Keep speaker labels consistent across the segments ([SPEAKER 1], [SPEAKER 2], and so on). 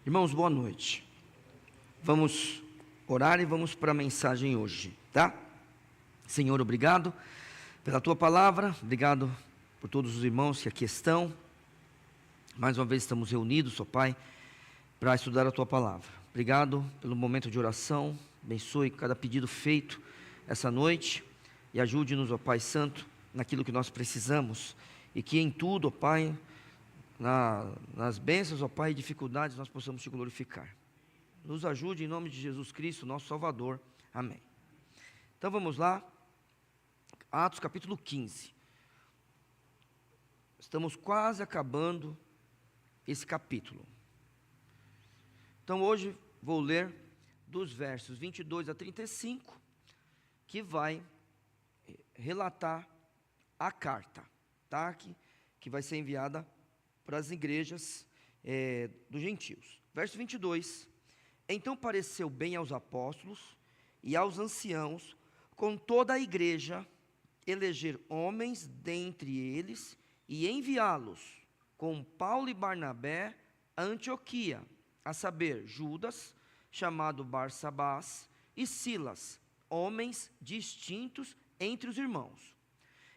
[SPEAKER 1] Irmãos, boa noite. Vamos orar e vamos para a mensagem hoje, tá? Senhor, obrigado pela Tua palavra, obrigado por todos os irmãos que aqui estão. Mais uma vez estamos reunidos, ó Pai, para estudar a Tua palavra. Obrigado pelo momento de oração, abençoe cada pedido feito essa noite e ajude-nos, ó Pai Santo, naquilo que nós precisamos e que em tudo, ó Pai, nas bênçãos, ó Pai, e dificuldades nós possamos Te glorificar. Nos ajude em nome de Jesus Cristo, nosso Salvador. Amém. Então vamos lá, Atos capítulo 15. Estamos quase acabando esse capítulo. Então hoje vou ler dos versos 22 a 35, que vai relatar a carta, tá? Que vai ser enviada para as igrejas dos gentios. Verso 22: Então pareceu bem aos apóstolos e aos anciãos, com toda a igreja, eleger homens dentre eles e enviá-los com Paulo e Barnabé a Antioquia, a saber, Judas, chamado Barsabás, e Silas, homens distintos entre os irmãos.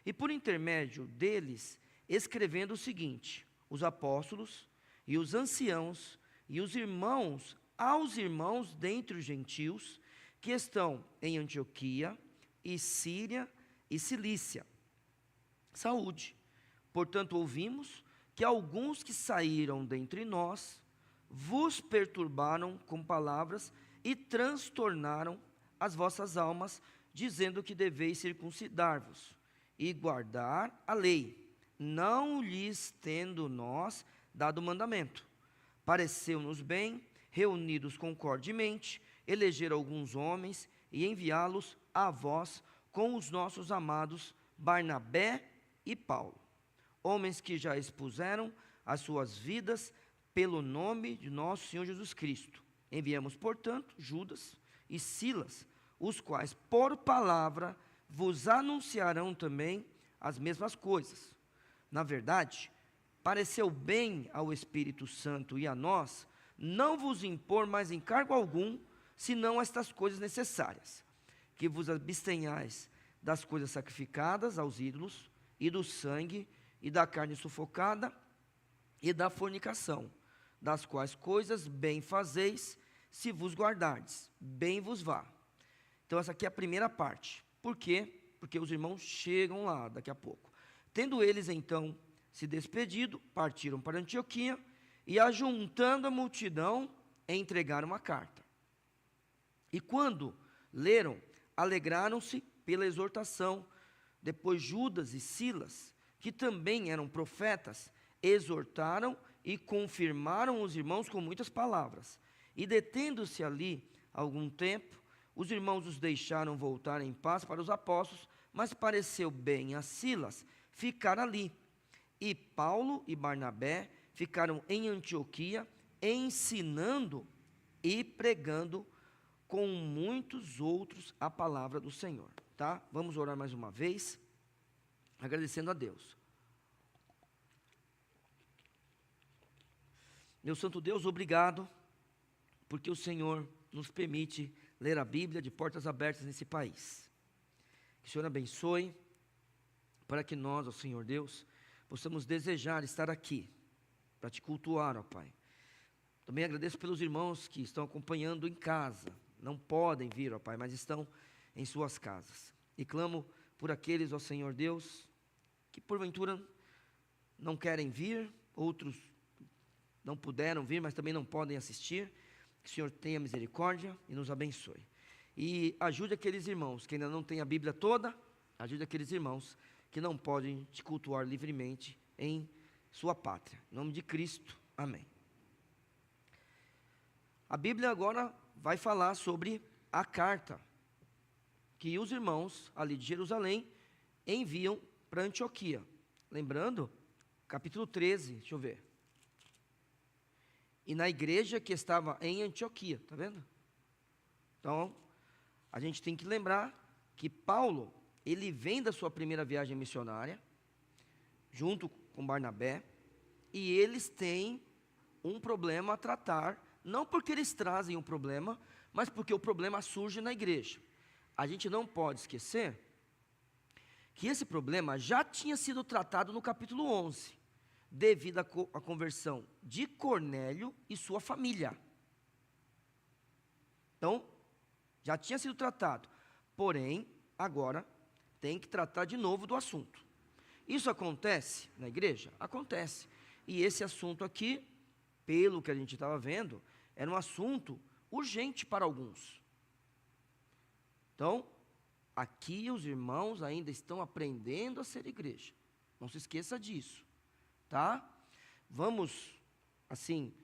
[SPEAKER 1] E por intermédio deles, escrevendo o seguinte: os apóstolos e os anciãos e os irmãos aos irmãos dentre os gentios que estão em Antioquia e Síria e Cilícia, saúde. Portanto, ouvimos que alguns que saíram dentre nós vos perturbaram com palavras e transtornaram as vossas almas, dizendo que deveis circuncidar-vos e guardar a lei, não lhes tendo nós dado mandamento. Pareceu-nos bem, reunidos concordemente, eleger alguns homens e enviá-los a vós com os nossos amados Barnabé e Paulo, homens que já expuseram as suas vidas pelo nome de nosso Senhor Jesus Cristo. Enviamos, portanto, Judas e Silas, os quais por palavra vos anunciarão também as mesmas coisas. Na verdade, pareceu bem ao Espírito Santo e a nós não vos impor mais encargo algum, senão estas coisas necessárias: que vos abstenhais das coisas sacrificadas aos ídolos, e do sangue, e da carne sufocada, e da fornicação, das quais coisas bem fazeis, se vos guardardes, bem vos vá. Então essa aqui é a primeira parte. Por quê? Porque os irmãos chegam lá daqui a pouco. Tendo eles então se despedido, partiram para Antioquia, e ajuntando a multidão, entregaram a carta. E quando leram, alegraram-se pela exortação. Depois Judas e Silas, que também eram profetas, exortaram e confirmaram os irmãos com muitas palavras. E detendo-se ali algum tempo, os irmãos os deixaram voltar em paz para os apóstolos, mas pareceu bem a Silas ficar ali. E Paulo e Barnabé ficaram em Antioquia, ensinando e pregando com muitos outros a palavra do Senhor. Tá? Vamos orar mais uma vez, agradecendo a Deus. Meu santo Deus, obrigado, porque o Senhor nos permite ler a Bíblia de portas abertas nesse país. Que o Senhor abençoe, para que nós, ó Senhor Deus, possamos desejar estar aqui, para Te cultuar, ó Pai. Também agradeço pelos irmãos que estão acompanhando em casa, não podem vir, ó Pai, mas estão em suas casas. E clamo por aqueles, ó Senhor Deus, que porventura não querem vir, outros não puderam vir, mas também não podem assistir. Que o Senhor tenha misericórdia e nos abençoe. E ajude aqueles irmãos que ainda não têm a Bíblia toda, ajude aqueles irmãos que não podem Te cultuar livremente em sua pátria. Em nome de Cristo, amém. A Bíblia agora vai falar sobre a carta que os irmãos ali de Jerusalém enviam para Antioquia. Lembrando, capítulo 13, deixa eu ver. E na igreja que estava em Antioquia, está vendo? Então, a gente tem que lembrar que Paulo, ele vem da sua primeira viagem missionária, junto com Barnabé, e eles têm um problema a tratar não porque eles trazem um problema, mas porque o problema surge na igreja. A gente não pode esquecer que esse problema já tinha sido tratado no capítulo 11, devido à conversão de Cornélio e sua família. Então, já tinha sido tratado, porém, agora tem que tratar de novo do assunto. Isso acontece na igreja? Acontece. E esse assunto aqui, pelo que a gente estava vendo, era um assunto urgente para alguns. Então, aqui os irmãos ainda estão aprendendo a ser igreja. Não se esqueça disso, tá? Vamos, assim,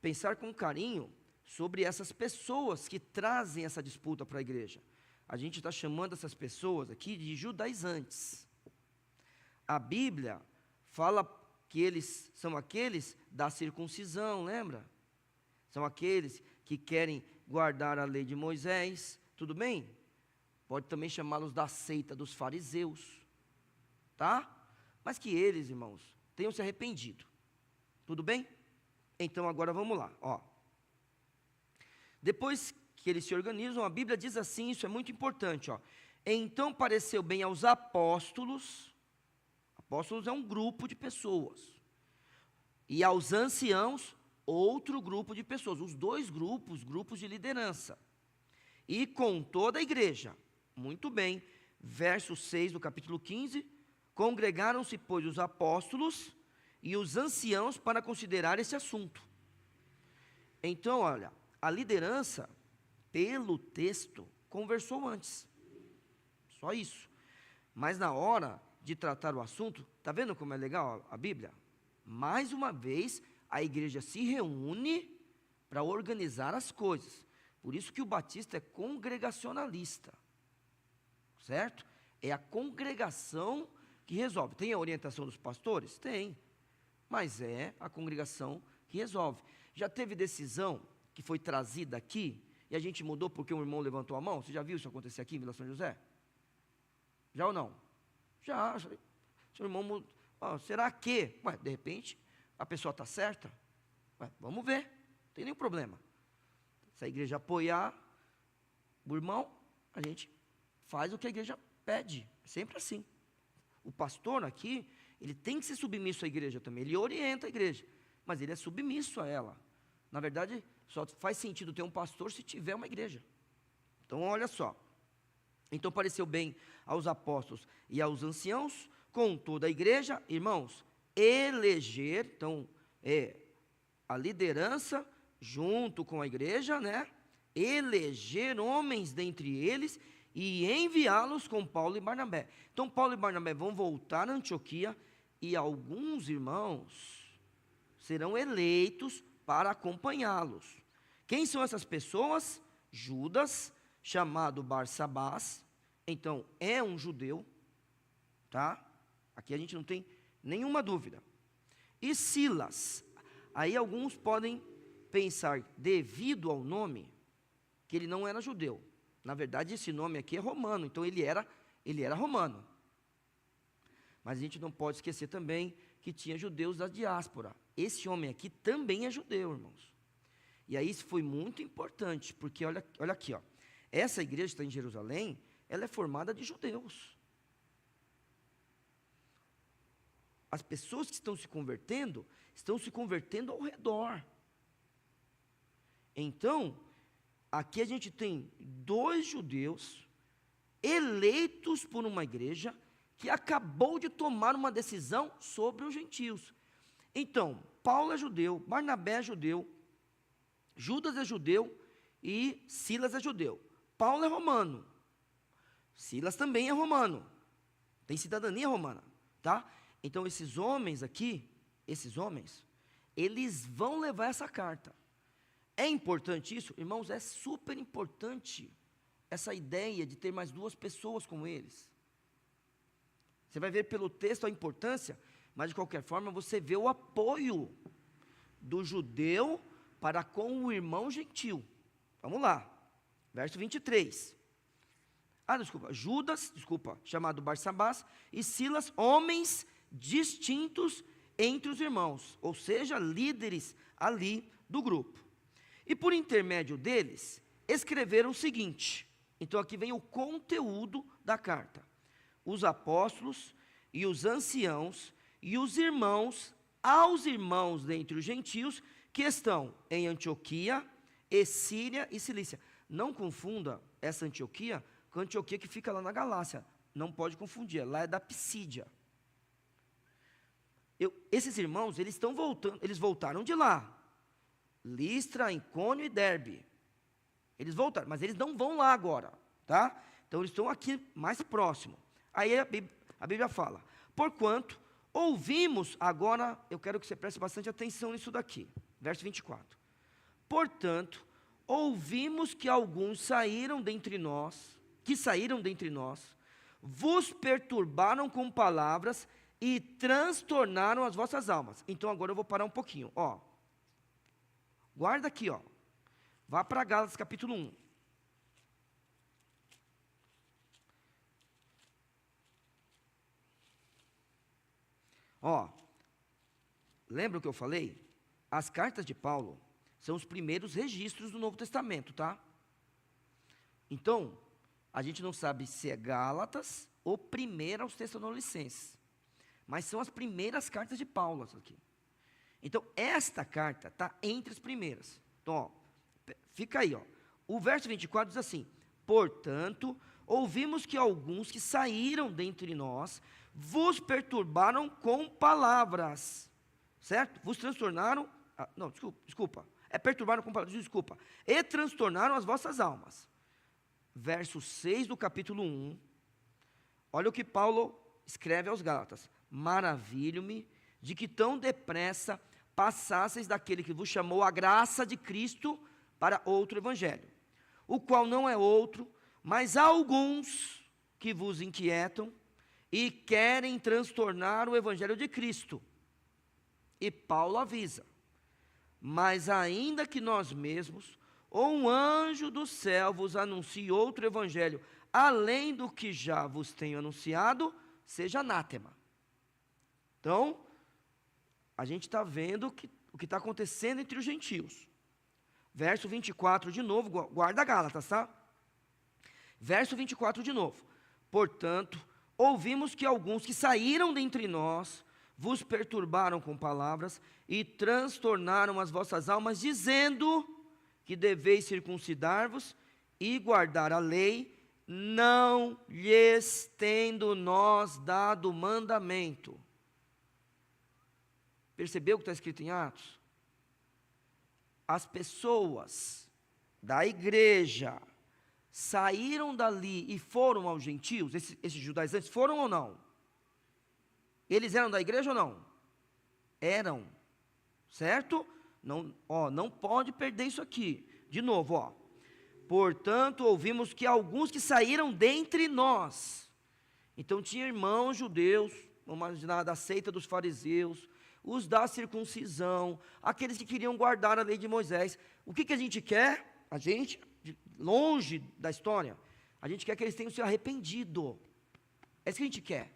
[SPEAKER 1] pensar com carinho sobre essas pessoas que trazem essa disputa para a igreja. A gente está chamando essas pessoas aqui de judaizantes. A Bíblia fala que eles são aqueles da circuncisão, lembra? São aqueles que querem guardar a lei de Moisés, tudo bem? Pode também chamá-los da seita dos fariseus, tá? Mas que eles, irmãos, tenham se arrependido, tudo bem? Então agora vamos lá, ó. Depois que eles se organizam, a Bíblia diz assim, isso é muito importante, ó. Então pareceu bem aos apóstolos é um grupo de pessoas, e aos anciãos, outro grupo de pessoas, os dois grupos de liderança, e com toda a igreja. Muito bem, verso 6 do capítulo 15, congregaram-se, pois, os apóstolos e os anciãos para considerar esse assunto. Então, olha, a liderança, pelo texto, conversou antes, só isso, mas na hora de tratar o assunto, está vendo como é legal a Bíblia? Mais uma vez, a igreja se reúne para organizar as coisas. Por isso que o batista é congregacionalista, certo? É a congregação que resolve. Tem a orientação dos pastores? Tem, mas é a congregação que resolve. Já teve decisão que foi trazida aqui, e a gente mudou porque um irmão levantou a mão? Você já viu isso acontecer aqui em Vila São José? Já ou não? Já, seu irmão mudou. Será que? Ué, de repente, a pessoa está certa? Ué, vamos ver, não tem nenhum problema. Se a igreja apoiar o irmão, a gente faz o que a igreja pede, sempre assim. O pastor aqui, ele tem que ser submisso à igreja também, ele orienta a igreja, mas ele é submisso a ela. Na verdade, só faz sentido ter um pastor se tiver uma igreja. Então, olha só. Então, pareceu bem aos apóstolos e aos anciãos, com toda a igreja, irmãos, eleger, então, a liderança, junto com a igreja, né? Eleger homens dentre eles e enviá-los com Paulo e Barnabé. Então, Paulo e Barnabé vão voltar a Antioquia e alguns irmãos serão eleitos para acompanhá-los. Quem são essas pessoas? Judas, chamado Barsabás, então é um judeu, tá? Aqui a gente não tem nenhuma dúvida. E Silas, aí alguns podem pensar, devido ao nome, que ele não era judeu. Na verdade, esse nome aqui é romano, então ele era romano. Mas a gente não pode esquecer também que tinha judeus da diáspora. Esse homem aqui também é judeu, irmãos. E aí isso foi muito importante, porque olha aqui, ó. Essa igreja que está em Jerusalém, ela é formada de judeus. As pessoas que estão se convertendo ao redor. Então, aqui a gente tem 2 judeus eleitos por uma igreja que acabou de tomar uma decisão sobre os gentios. Então, Paulo é judeu, Barnabé é judeu, Judas é judeu e Silas é judeu. Paulo é romano, Silas também é romano, tem cidadania romana, tá? Então esses homens aqui, eles vão levar essa carta. É importante isso? Irmãos, é super importante essa ideia de ter mais 2 pessoas como eles. Você vai ver pelo texto a importância, mas de qualquer forma você vê o apoio do judeu para com o irmão gentil. Vamos lá, verso 23. Judas, chamado Barsabás, e Silas, homens distintos entre os irmãos, ou seja, líderes ali do grupo. E por intermédio deles, escreveram o seguinte. Então aqui vem o conteúdo da carta. Os apóstolos e os anciãos e os irmãos, aos irmãos dentre os gentios, que estão em Antioquia, e Síria e Cilícia. Não confunda essa Antioquia com a Antioquia que fica lá na Galácia. Não pode confundir, lá é da Psídia. Esses irmãos, eles voltaram de lá. Listra, Icônio e Derbe. Eles voltaram, mas eles não vão lá agora, tá? Então eles estão aqui mais próximo. Aí a Bíblia fala: porquanto ouvimos, agora eu quero que você preste bastante atenção nisso daqui, verso 24. Portanto, ouvimos que alguns saíram dentre nós, vos perturbaram com palavras e transtornaram as vossas almas. Então agora eu vou parar um pouquinho, ó. Guarda aqui, ó. Vá para Gálatas capítulo 1. Ó, lembra o que eu falei? As cartas de Paulo são os primeiros registros do Novo Testamento, tá? Então, a gente não sabe se é Gálatas ou 1 aos Tessalonicenses. Mas são as primeiras cartas de Paulo aqui. Então, esta carta está entre as primeiras. Então, ó, fica aí, ó. O verso 24 diz assim: portanto, ouvimos que alguns que saíram dentre nós vos perturbaram com palavras, certo? Vos transtornaram, perturbaram com palavras, desculpa, e transtornaram as vossas almas. Verso 6 do capítulo 1, olha o que Paulo escreve aos Gálatas: maravilho-me de que tão depressa passasseis daquele que vos chamou a graça de Cristo para outro evangelho, o qual não é outro, mas há alguns que vos inquietam e querem transtornar o evangelho de Cristo. E Paulo avisa: mas ainda que nós mesmos, ou um anjo do céu vos anuncie outro evangelho, além do que já vos tenho anunciado, seja anátema. Então, a gente está vendo o que está acontecendo entre os gentios. Verso 24 de novo, guarda Gálatas, tá? Verso 24 de novo. Portanto, ouvimos que alguns que saíram dentre nós vos perturbaram com palavras e transtornaram as vossas almas, dizendo que deveis circuncidar-vos e guardar a lei, não lhes tendo nós dado mandamento. Percebeu o que está escrito em Atos? As pessoas da igreja saíram dali e foram aos gentios, esses judaizantes foram ou não? Eles eram da igreja ou não? Eram, certo? Não pode perder isso aqui. De novo, ó. Portanto, ouvimos que alguns que saíram dentre nós. Então tinha irmãos judeus, vamos imaginar, da seita dos fariseus, os da circuncisão, aqueles que queriam guardar a lei de Moisés. O que a gente quer? A gente, longe da história, a gente quer que eles tenham se arrependido. É isso que a gente quer.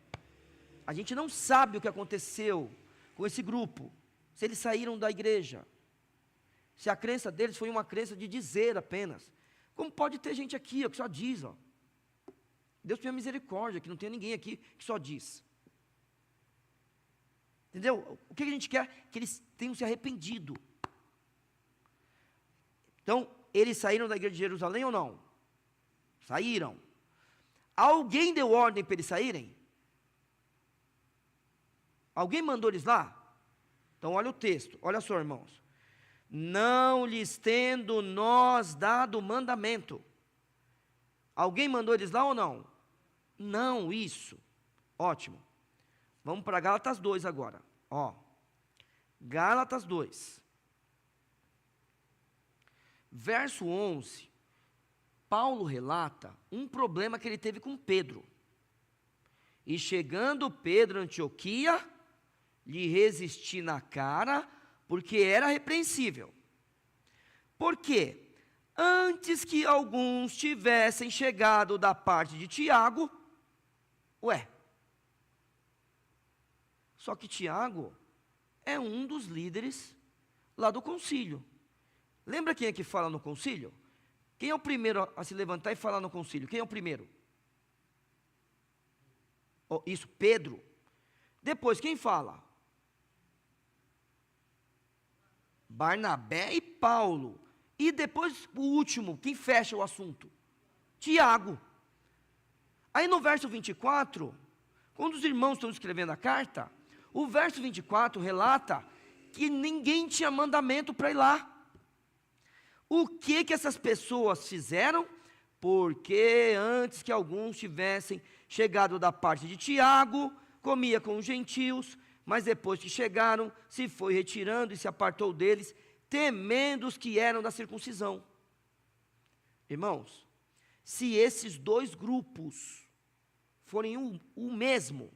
[SPEAKER 1] A gente não sabe o que aconteceu com esse grupo, se eles saíram da igreja, se a crença deles foi uma crença de dizer apenas. Como pode ter gente aqui, ó, que só diz, ó. Deus tenha misericórdia, que não tem ninguém aqui que só diz. Entendeu? O que a gente quer? Que eles tenham se arrependido. Então, eles saíram da igreja de Jerusalém ou não? Saíram. Alguém deu ordem para eles saírem? Alguém mandou eles lá? Então olha o texto, olha só, irmãos. Não lhes tendo nós dado mandamento. Alguém mandou eles lá ou não? Não, isso. Ótimo. Vamos para Gálatas 2 agora. Ó, Gálatas 2. Verso 11. Paulo relata um problema que ele teve com Pedro. E chegando Pedro a Antioquia, lhe resisti na cara, porque era repreensível. Por quê? Antes que alguns tivessem chegado da parte de Tiago, só que Tiago é um dos líderes lá do concílio. Lembra quem é que fala no concílio? Quem é o primeiro a se levantar e falar no concílio? Quem é o primeiro? Oh, isso, Pedro. Depois, quem fala? Barnabé e Paulo. E depois, o último, quem fecha o assunto? Tiago. Aí no verso 24, quando os irmãos estão escrevendo a carta, o verso 24 relata que ninguém tinha mandamento para ir lá. O que essas pessoas fizeram? Porque antes que alguns tivessem chegado da parte de Tiago, comia com os gentios, mas depois que chegaram, se foi retirando e se apartou deles, temendo os que eram da circuncisão. Irmãos, se esses dois grupos forem o mesmo,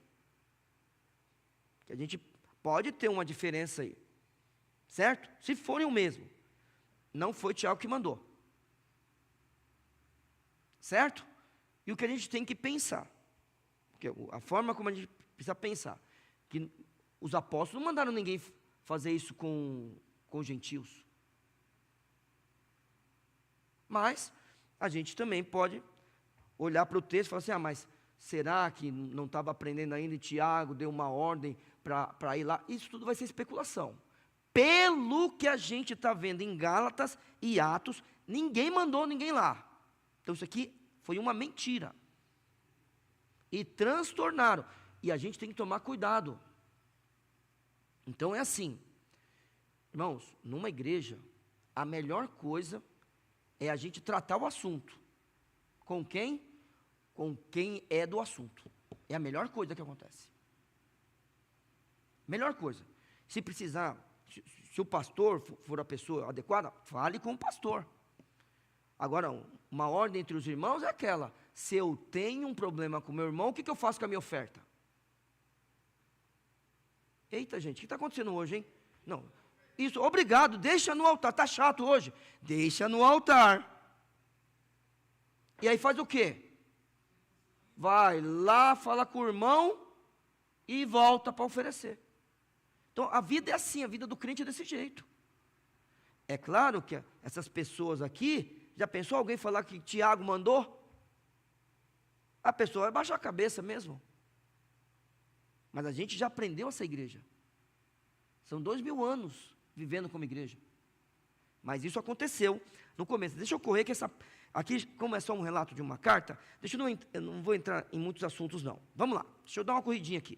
[SPEAKER 1] que a gente pode ter uma diferença aí, certo? Se forem o mesmo, não foi Tiago que mandou, certo? E o que a gente tem que pensar, porque a forma como a gente precisa pensar, que os apóstolos não mandaram ninguém fazer isso com gentios, mas a gente também pode olhar para o texto e falar assim, mas será que não estava aprendendo ainda e Tiago deu uma ordem para ir lá? Isso tudo vai ser especulação. Pelo que a gente está vendo em Gálatas e Atos, ninguém mandou ninguém lá. Então isso aqui foi uma mentira. E transtornaram. E a gente tem que tomar cuidado. Então é assim, irmãos, numa igreja, a melhor coisa é a gente tratar o assunto. Com quem? Com quem é do assunto. É a melhor coisa que acontece. Melhor coisa. Se precisar, se o pastor for a pessoa adequada, fale com o pastor. Agora, uma ordem entre os irmãos é aquela: se eu tenho um problema com meu irmão, o que eu faço com a minha oferta? Eita, gente, o que está acontecendo hoje, hein? Não, isso, obrigado, deixa no altar, está chato hoje. Deixa no altar. E aí faz o quê? Vai lá, fala com o irmão e volta para oferecer. Então, a vida é assim, a vida do crente é desse jeito. É claro que essas pessoas aqui, já pensou alguém falar que Tiago mandou? A pessoa vai baixar a cabeça mesmo. Mas a gente já aprendeu essa igreja. São 2000 anos vivendo como igreja. Mas isso aconteceu no começo. Deixa eu correr que aqui, como é só um relato de uma carta, eu não vou entrar em muitos assuntos não. Vamos lá, deixa eu dar uma corridinha aqui.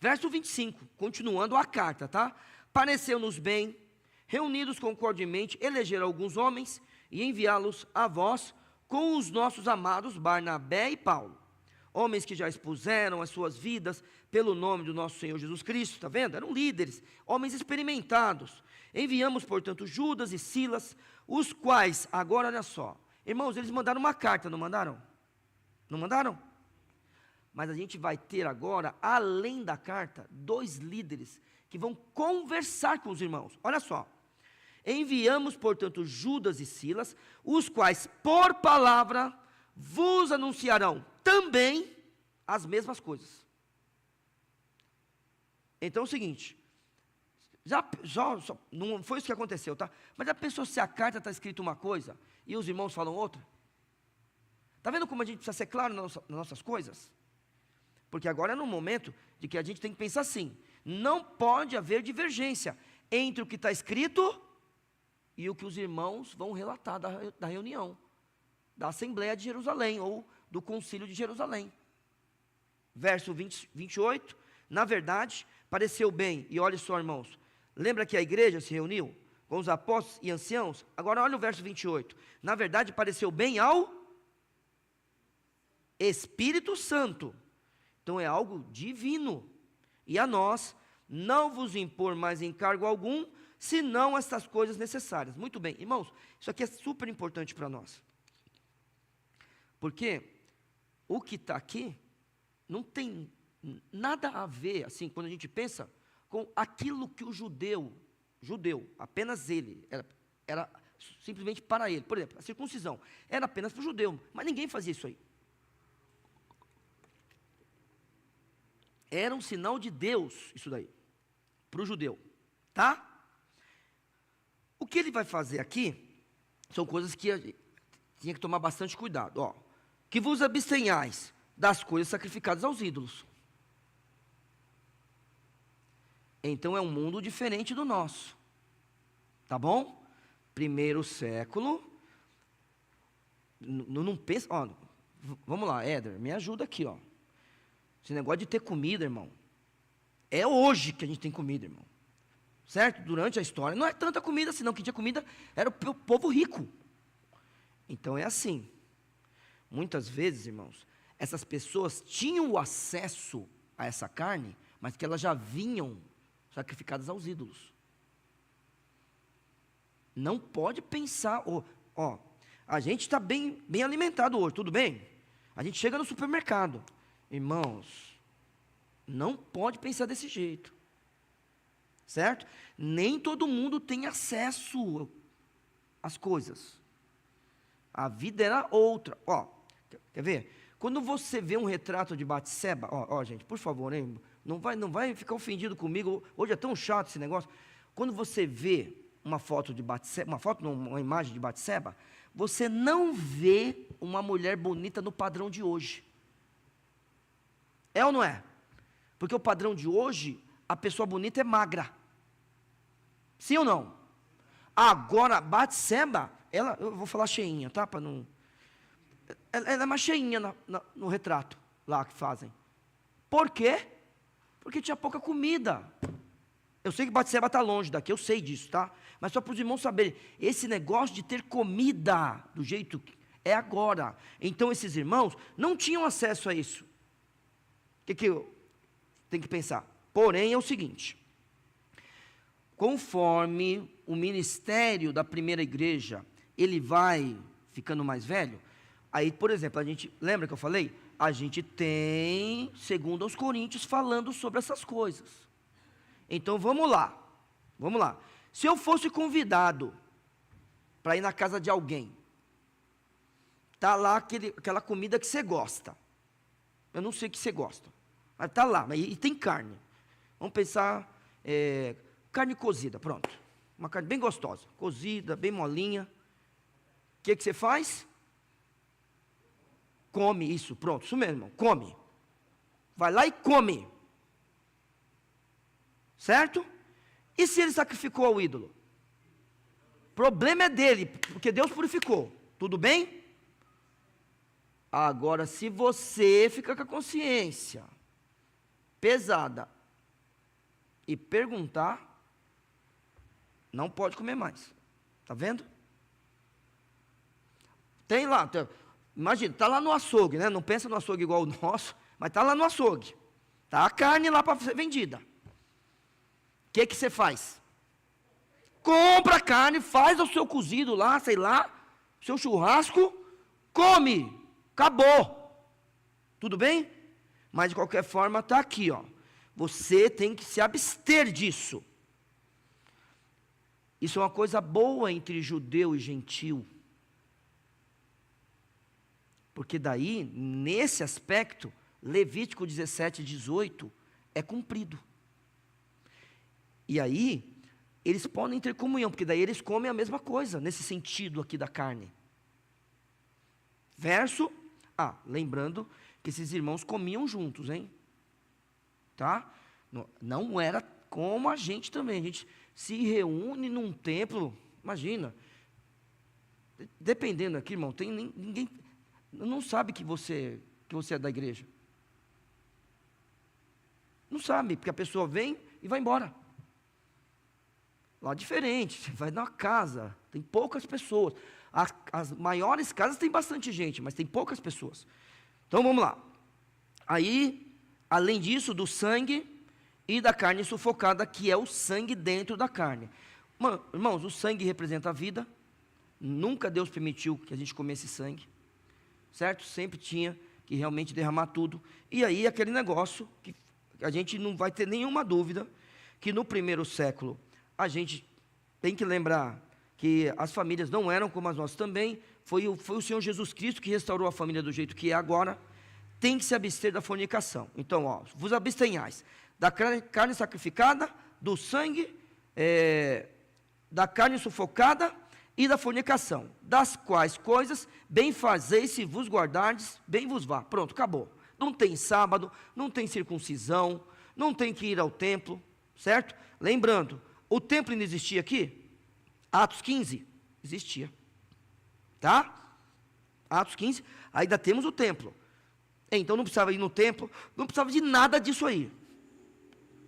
[SPEAKER 1] Verso 25, continuando a carta, tá? Pareceu-nos bem, reunidos concordemente, eleger alguns homens e enviá-los a vós com os nossos amados Barnabé e Paulo, homens que já expuseram as suas vidas pelo nome do nosso Senhor Jesus Cristo, está vendo? Eram líderes, homens experimentados. Enviamos, portanto, Judas e Silas, os quais, agora olha só, irmãos, eles mandaram uma carta, não mandaram? Não mandaram? Mas a gente vai ter agora, além da carta, 2 líderes que vão conversar com os irmãos. Olha só. Enviamos, portanto, Judas e Silas, os quais, por palavra, vos anunciarão também as mesmas coisas. Então é o seguinte, não foi isso que aconteceu, tá? Mas já pensou se a carta está escrita uma coisa e os irmãos falam outra? Está vendo como a gente precisa ser claro nas nossas coisas? Porque agora é no momento de que a gente tem que pensar assim, não pode haver divergência entre o que está escrito e o que os irmãos vão relatar da reunião, da Assembleia de Jerusalém, ou do Concílio de Jerusalém. Verso 28, na verdade, pareceu bem, e olha só, irmãos, lembra que a igreja se reuniu com os apóstolos e anciãos? Agora olha o verso 28, na verdade pareceu bem ao Espírito Santo, então é algo divino, e a nós, não vos impor mais encargo algum, senão estas coisas necessárias. Muito bem, irmãos, isso aqui é super importante para nós, porque o que está aqui não tem nada a ver, assim, quando a gente pensa, com aquilo que o judeu, apenas ele, era simplesmente para ele. Por exemplo, a circuncisão era apenas para o judeu, mas ninguém fazia isso aí. Era um sinal de Deus, isso daí, para o judeu, tá? O que ele vai fazer aqui são coisas que a gente tinha que tomar bastante cuidado. Ó, que vos abstenhais das coisas sacrificadas aos ídolos. Então é um mundo diferente do nosso. Tá bom? Primeiro século. Não pensa. Ó, vamos lá, Éder, me ajuda aqui, ó. Esse negócio de ter comida, irmão. É hoje que a gente tem comida, irmão. Certo? Durante a história não é tanta comida assim, não. Quem tinha comida era o povo rico. Então é assim. Muitas vezes, irmãos, essas pessoas tinham o acesso a essa carne, mas que elas já vinham sacrificadas aos ídolos. Não pode pensar, ó, a gente está bem alimentado hoje, tudo bem? A gente chega no supermercado, irmãos, não pode pensar desse jeito, certo? Nem todo mundo tem acesso às coisas. A vida era outra. Ó, quer ver? Quando você vê um retrato de Batseba, ó, gente, por favor, hein? Não vai ficar ofendido comigo. Hoje é tão chato esse negócio. Quando você vê uma foto de Batseba, uma imagem de Batseba, você não vê uma mulher bonita no padrão de hoje. É ou não é? Porque o padrão de hoje, a pessoa bonita é magra. Sim ou não? Agora, Batseba, eu vou falar cheinha, tá? Para não... Ela é mais cheinha no retrato lá que fazem. Por quê? Porque tinha pouca comida. Eu sei que Batseba está longe daqui, eu sei disso, tá? Mas só para os irmãos saberem, esse negócio de ter comida do jeito que é agora. Então esses irmãos não tinham acesso a isso. O que eu tenho que pensar? Porém é o seguinte, conforme o ministério da primeira igreja, ele vai ficando mais velho, aí, por exemplo, a gente, lembra que eu falei? A gente tem, segundo aos Coríntios, falando sobre essas coisas. Então vamos lá. Se eu fosse convidado para ir na casa de alguém, está lá aquela comida que você gosta. Eu não sei o que você gosta, mas está lá, e tem carne. Vamos pensar, carne cozida, pronto. Uma carne bem gostosa, cozida, bem molinha. O que você faz? Come isso, pronto, isso mesmo, come. Vai lá e come. Certo? E se ele sacrificou ao ídolo? O problema é dele, porque Deus purificou. Tudo bem? Agora, se você fica com a consciência pesada e perguntar, não pode comer mais. Está vendo? Tem lá, imagina, está lá no açougue, né? Não pensa no açougue igual o nosso, mas está lá no açougue. Está a carne lá para ser vendida. O que você faz? Compra a carne, faz o seu cozido lá, sei lá, seu churrasco, come, acabou. Tudo bem? Mas de qualquer forma está aqui, ó. Você tem que se abster disso. Isso é uma coisa boa entre judeu e gentil. Porque daí, nesse aspecto, Levítico 17, 18 é cumprido. E aí, eles podem ter comunhão, porque daí eles comem a mesma coisa, nesse sentido aqui da carne. Lembrando que esses irmãos comiam juntos, hein? Tá? Não era como a gente também, a gente se reúne num templo, imagina, dependendo aqui, irmão, ninguém não sabe que você é da igreja. Não sabe, porque a pessoa vem e vai embora. Lá diferente, você vai numa casa, tem poucas pessoas. As maiores casas tem bastante gente, mas tem poucas pessoas. Então vamos lá. Aí, além disso, do sangue e da carne sufocada, que é o sangue dentro da carne. Irmãos, o sangue representa a vida. Nunca Deus permitiu que a gente comesse sangue. Certo? Sempre tinha que realmente derramar tudo. E aí aquele negócio que a gente não vai ter nenhuma dúvida que no primeiro século a gente tem que lembrar que as famílias não eram como as nossas também. Foi o Senhor Jesus Cristo que restaurou a família do jeito que é agora. Tem que se abster da fornicação. Então, ó, vos abstenhais da carne sacrificada, do sangue da carne sufocada e da fornicação, das quais coisas bem fazeis se vos guardardes, bem vos vá. Pronto, acabou. Não tem sábado, não tem circuncisão, não tem que ir ao templo, certo? Lembrando, o templo ainda existia aqui? Atos 15, existia, tá? Atos 15, ainda temos o templo. Então não precisava ir no templo, não precisava de nada disso aí.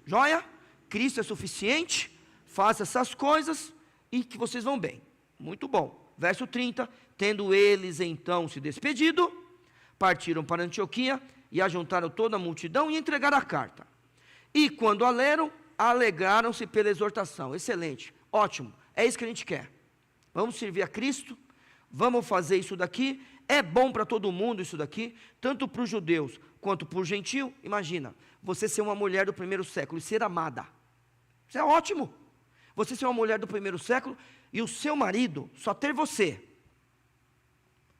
[SPEAKER 1] Joia? Cristo é suficiente, faça essas coisas e que vocês vão bem. Muito bom. Verso 30, tendo eles então se despedido, partiram para Antioquia e ajuntaram toda a multidão e entregaram a carta. E quando a leram, alegraram-se pela exortação. Excelente, ótimo, é isso que a gente quer. Vamos servir a Cristo, vamos fazer isso daqui, é bom para todo mundo isso daqui, tanto para os judeus quanto para o gentio. Imagina, você ser uma mulher do primeiro século e ser amada, isso é ótimo. Você ser uma mulher do primeiro século e o seu marido só ter você,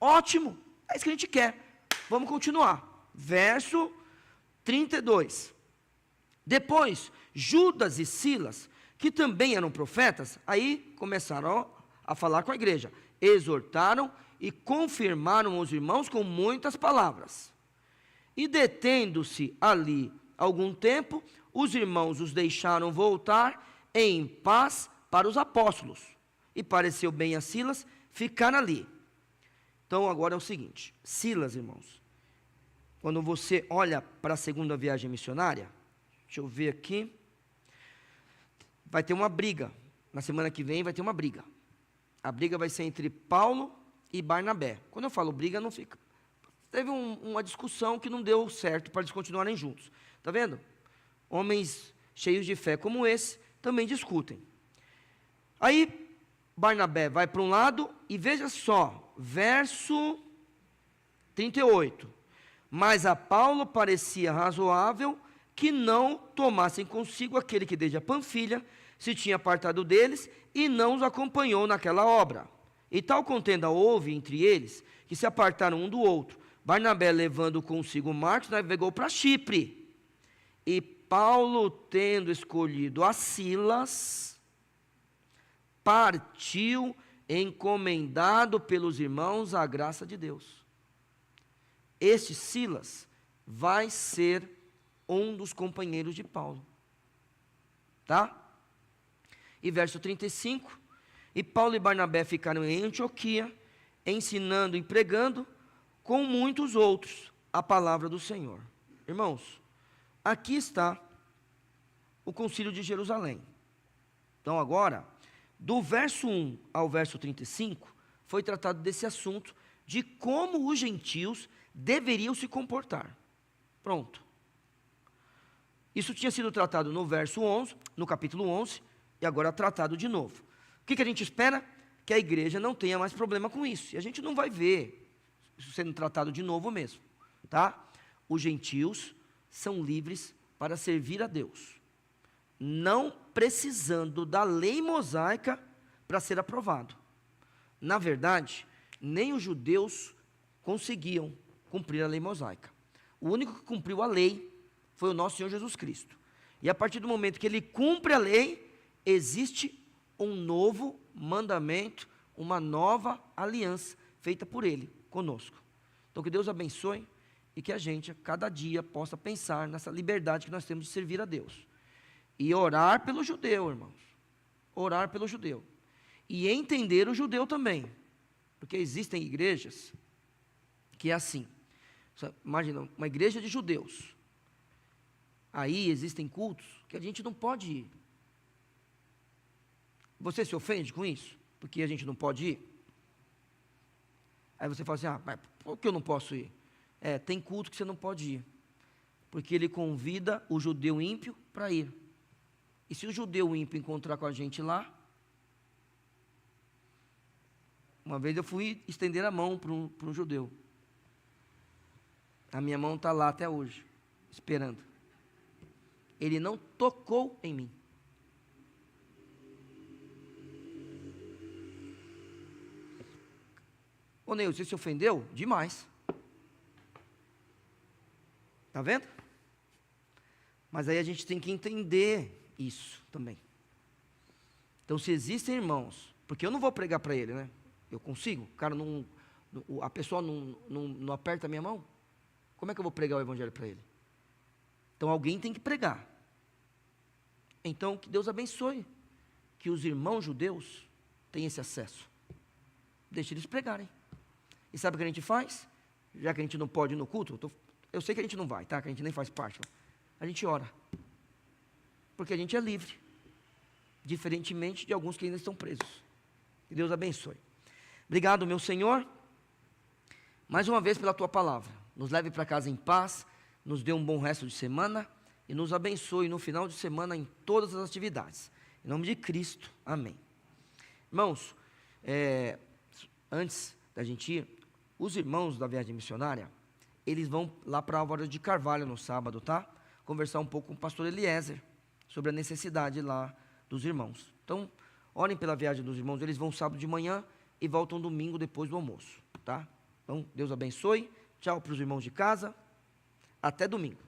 [SPEAKER 1] ótimo, é isso que a gente quer. Vamos continuar, verso 32, depois Judas e Silas, que também eram profetas, aí começaram a falar com a igreja, exortaram e confirmaram os irmãos com muitas palavras, e detendo-se ali algum tempo, os irmãos os deixaram voltar em paz para os apóstolos, e pareceu bem a Silas ficar ali. Então agora é o seguinte, Silas, irmãos, quando você olha para a segunda viagem missionária, deixa eu ver aqui, vai ter uma briga, na semana que vem vai ter uma briga, a briga vai ser entre Paulo e Barnabé. Quando eu falo briga, não fica, teve uma discussão que não deu certo para eles continuarem juntos, está vendo? Homens cheios de fé como esse, também discutem. Aí, Barnabé vai para um lado, e veja só, verso 38, mas a Paulo parecia razoável que não tomassem consigo aquele que desde a Panfilha se tinha apartado deles, e não os acompanhou naquela obra. E tal contenda houve entre eles, que se apartaram um do outro. Barnabé, levando consigo Marcos, navegou para Chipre, e Paulo, tendo escolhido a Silas, partiu encomendado pelos irmãos à graça de Deus. Este Silas vai ser um dos companheiros de Paulo, tá? E verso 35, e Paulo e Barnabé ficaram em Antioquia, ensinando e pregando com muitos outros a palavra do Senhor. Irmãos, aqui está o concílio de Jerusalém. Então agora, do verso 1 ao verso 35, foi tratado desse assunto de como os gentios deveriam se comportar. Pronto. Isso tinha sido tratado no verso 11, no capítulo 11, e agora tratado de novo. O que a gente espera? Que a igreja não tenha mais problema com isso. E a gente não vai ver isso sendo tratado de novo mesmo, tá? Os gentios são livres para servir a Deus, não precisando da lei mosaica para ser aprovado. Na verdade, nem os judeus conseguiam cumprir a lei mosaica. O único que cumpriu a lei foi o nosso Senhor Jesus Cristo. E a partir do momento que ele cumpre a lei, existe um novo mandamento, uma nova aliança feita por ele conosco. Então que Deus abençoe e que a gente, a cada dia, possa pensar nessa liberdade que nós temos de servir a Deus. E orar pelo judeu, irmãos. Orar pelo judeu. E entender o judeu também. Porque existem igrejas que é assim. Imagina, uma igreja de judeus. Aí existem cultos que a gente não pode ir. Você se ofende com isso? Porque a gente não pode ir? Aí você fala assim, mas por que eu não posso ir? Tem culto que você não pode ir. Porque ele convida o judeu ímpio para ir. E se o judeu ímpio encontrar com a gente lá, uma vez eu fui estender a mão para um judeu. A minha mão está lá até hoje, esperando. Ele não tocou em mim. Ô Ney, você se ofendeu? Demais. Está vendo? Mas aí a gente tem que entender isso também. Então, se existem irmãos, porque eu não vou pregar para ele, né? Eu consigo? O cara a pessoa não aperta a minha mão? Como é que eu vou pregar o evangelho para ele? Então, alguém tem que pregar. Então, que Deus abençoe, que os irmãos judeus tenham esse acesso. Deixe eles pregarem. E sabe o que a gente faz? Já que a gente não pode ir no culto, eu sei que a gente não vai, tá? Que a gente nem faz parte. A gente ora. Porque a gente é livre. Diferentemente de alguns que ainda estão presos. Que Deus abençoe. Obrigado, meu Senhor, mais uma vez pela Tua palavra. Nos leve para casa em paz, nos dê um bom resto de semana e nos abençoe no final de semana em todas as atividades. Em nome de Cristo, amém. Irmãos, antes da gente ir, os irmãos da viagem missionária, eles vão lá para Álvares de Carvalho no sábado, tá? Conversar um pouco com o pastor Eliezer sobre a necessidade lá dos irmãos. Então, orem pela viagem dos irmãos, eles vão sábado de manhã e voltam domingo depois do almoço, tá? Então, Deus abençoe, tchau para os irmãos de casa, até domingo.